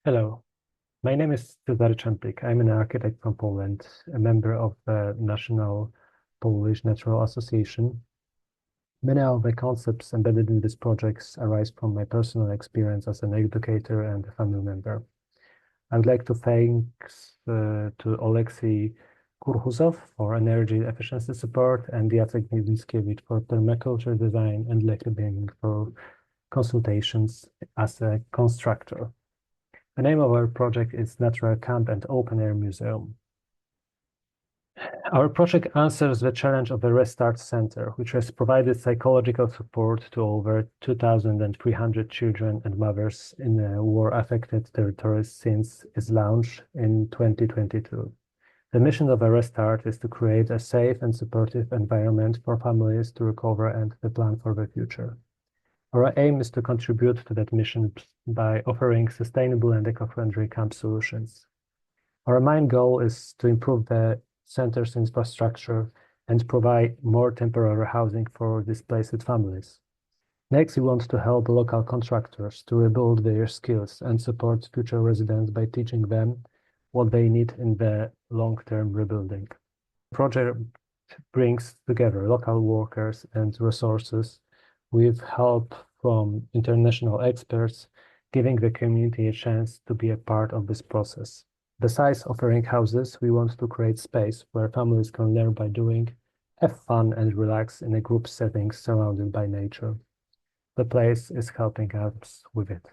Hello, my name is Cezary Czemplik. I'm an architect from Poland, a member of the National Polish Natural Association. Many of the concepts embedded in these projects arise from my personal experience as an educator and a family member. I would like to thank to Oleksiy Kurhuzov for energy efficiency support and Jacek Winckiewicz for permaculture design and Lech Rybienik for consultations as a constructor. The name of our project is Natural Camp and Open Air Museum. Our project answers the challenge of the Restart Center, which has provided psychological support to over 2,300 children and mothers in war-affected territories since its launch in 2022. The mission of a Restart is to create a safe and supportive environment for families to recover and to plan for the future. Our aim is to contribute to that mission by offering sustainable and eco-friendly camp solutions. Our main goal is to improve the center's infrastructure and provide more temporary housing for displaced families. Next, we want to help local contractors to rebuild their skills and support future residents by teaching them what they need in the long-term rebuilding. The project brings together local workers and resources with help from international experts, giving the community a chance to be a part of this process. Besides offering houses, we want to create space where families can learn by doing, have fun and relax in a group setting surrounded by nature. The place is helping us with it.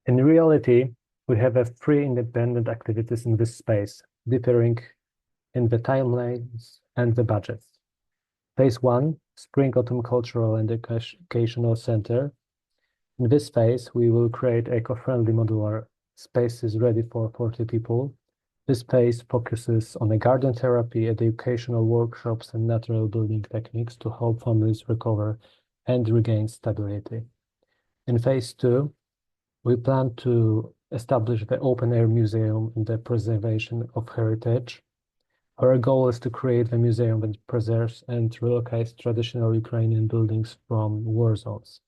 In reality, we have 3 independent activities in this space, differing in the timelines and the budgets. Phase 1, Spring-Autumn Cultural and Educational Center. In this phase, we will create eco-friendly modular spaces ready for 40 people. This phase focuses on a garden therapy, educational workshops, and natural building techniques to help families recover and regain stability. In phase 2, we plan to establish the open-air museum in the preservation of heritage. Our goal is to create a museum that preserves and relocates traditional Ukrainian buildings from war zones.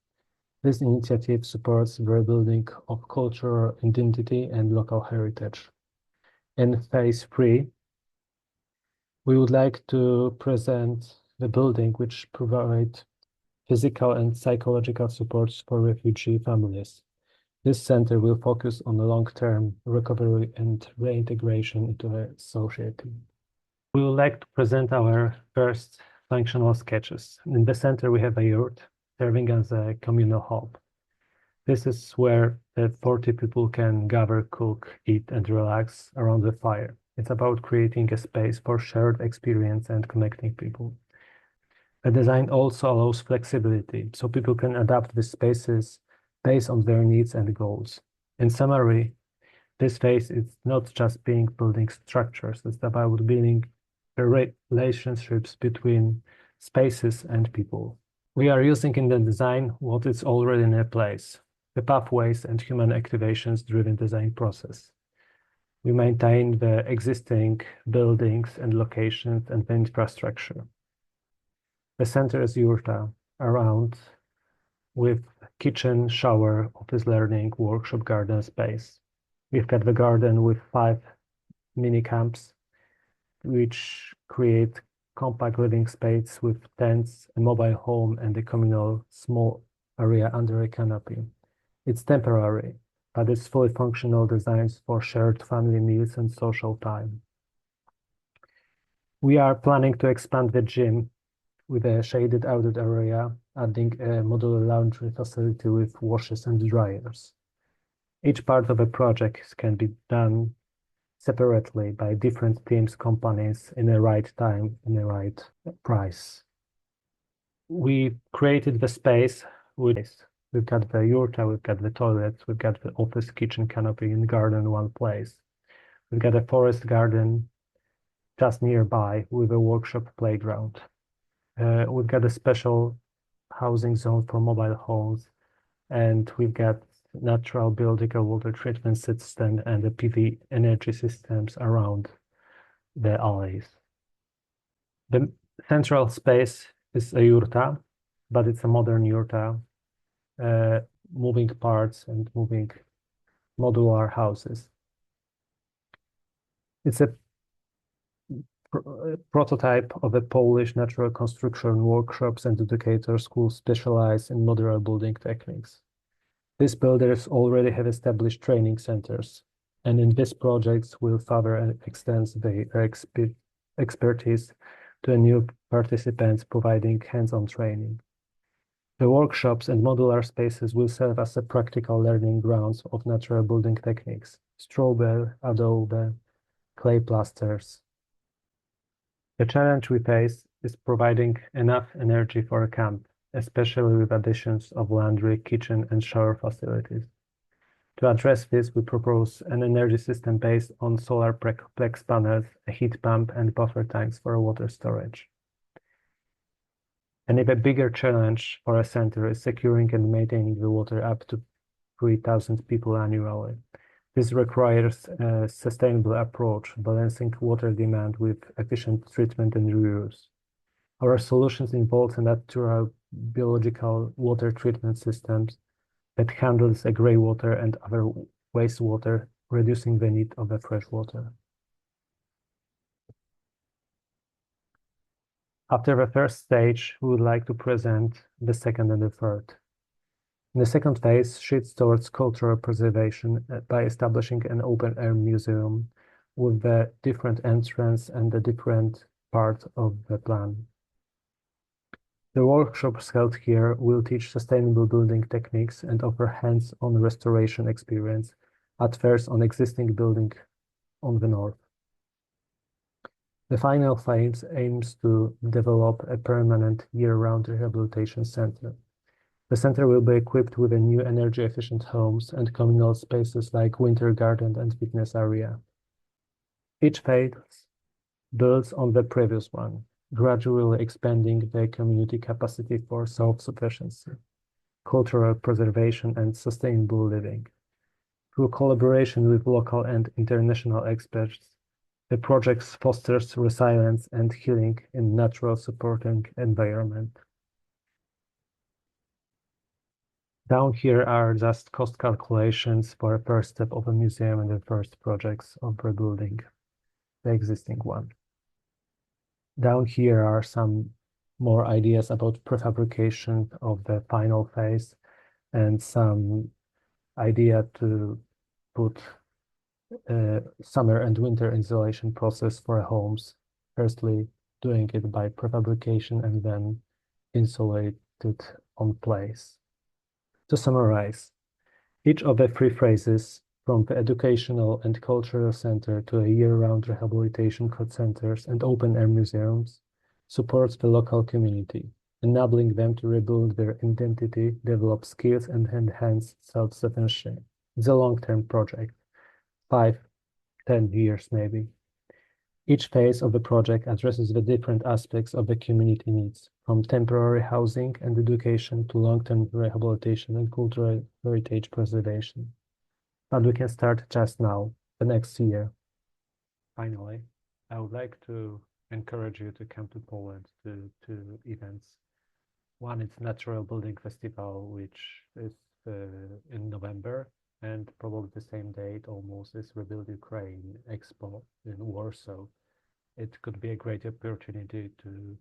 This initiative supports the rebuilding of cultural identity and local heritage. In phase 3, we would like to present the building which provides physical and psychological supports for refugee families. This center will focus on the long-term recovery and reintegration into the society. We would like to present our first functional sketches. In the center, we have a yurt serving as a communal hub. This is where the 40 people can gather, cook, eat, and relax around the fire. It's about creating a space for shared experience and connecting people. The design also allows flexibility, so people can adapt the spaces based on their needs and goals. In summary, this phase is not just building structures, it's about building relationships between spaces and people. We are using in the design what is already in place, the pathways and human activations-driven design process. We maintain the existing buildings and locations and the infrastructure. The center is yurta around with kitchen, shower, office learning, workshop, garden space. We've got the garden with 5 mini camps, which create compact living space with tents, a mobile home, and a communal small area under a canopy. It's temporary, but it's fully functional designs for shared family meals and social time. We are planning to expand the gym with a shaded outdoor area, adding a modular laundry facility with washers and dryers. Each part of a project can be done separately by different teams, companies in the right time, in the right price. We created the space we've got the yurta, we've got the toilets, we've got the office, kitchen, canopy, and garden in one place. We've got a forest garden just nearby with a workshop playground. We've got a special housing zone for mobile homes, and we've got natural biological water treatment system and the PV energy systems around the alleys. The central space is a yurta, but it's a modern yurta moving parts and moving modular houses. It's a prototype of a Polish natural construction workshops and educators who specialize in modular building techniques. These builders already have established training centers, and in these projects will further extend their expertise to new participants, providing hands-on training. The workshops and modular spaces will serve as a practical learning grounds of natural building techniques, straw bale, adobe, clay plasters. The challenge we face is providing enough energy for a camp, especially with additions of laundry, kitchen, and shower facilities. To address this, we propose an energy system based on solar plex panels, a heat pump, and buffer tanks for water storage. And even bigger challenge for a center is securing and maintaining the water up to 3,000 people annually. This requires a sustainable approach, balancing water demand with efficient treatment and reuse. Our solutions involve natural biological water treatment systems that handles the grey water and other wastewater, reducing the need of the fresh water. After the first stage, we would like to present the second and the third. In the second phase, shifts towards cultural preservation by establishing an open-air museum with the different entrance and the different part of the plan. The workshops held here will teach sustainable building techniques and offer hands-on restoration experience, at first on existing building on the north. The final phase aims to develop a permanent year-round rehabilitation center. The center will be equipped with a new energy-efficient homes and communal spaces like winter garden and fitness area. Each phase builds on the previous one, gradually expanding the community capacity for self-sufficiency, cultural preservation, and sustainable living. Through collaboration with local and international experts, the project fosters resilience and healing in natural supporting environment. Down here are just cost calculations for a first step of a museum and the first projects of rebuilding the existing one. Down here are some more ideas about prefabrication of the final phase and some idea to put summer and winter insulation process for homes. Firstly, doing it by prefabrication and then insulate it on place. To summarize, each of the three phases, from the educational and cultural center to a year-round rehabilitation centers and open-air museums, supports the local community, enabling them to rebuild their identity, develop skills, and enhance self-sufficiency. It's a long-term project, 5, 10 years maybe. Each phase of the project addresses the different aspects of the community needs, from temporary housing and education to long-term rehabilitation and cultural heritage preservation. But we can start just now, the next year. Finally, I would like to encourage you to come to Poland to two events. One is Natural Building Festival, which is in November, and probably the same date almost is Rebuild Ukraine Expo in Warsaw. It could be a great opportunity to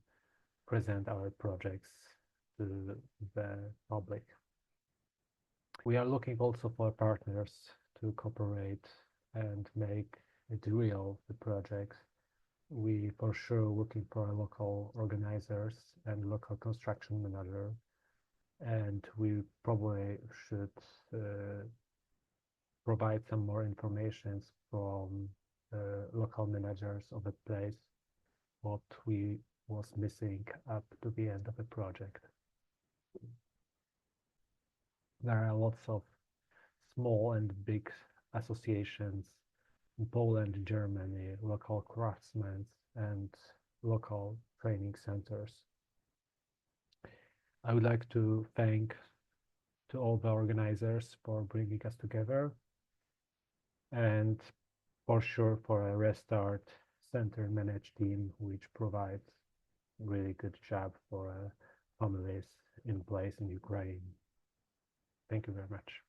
present our projects to the public. We are looking also for partners to cooperate and make it real, the projects. We for sure looking for local organizers and local construction manager, and we probably should provide some more information from local managers of the place, what we was missing up to the end of the project. There are lots of small and big associations in Poland, Germany, local craftsmen, and local training centers. I would like to thank to all the organizers for bringing us together, and for sure for a Restart Center managed team, which provides really good job for families in place in Ukraine. Thank you very much.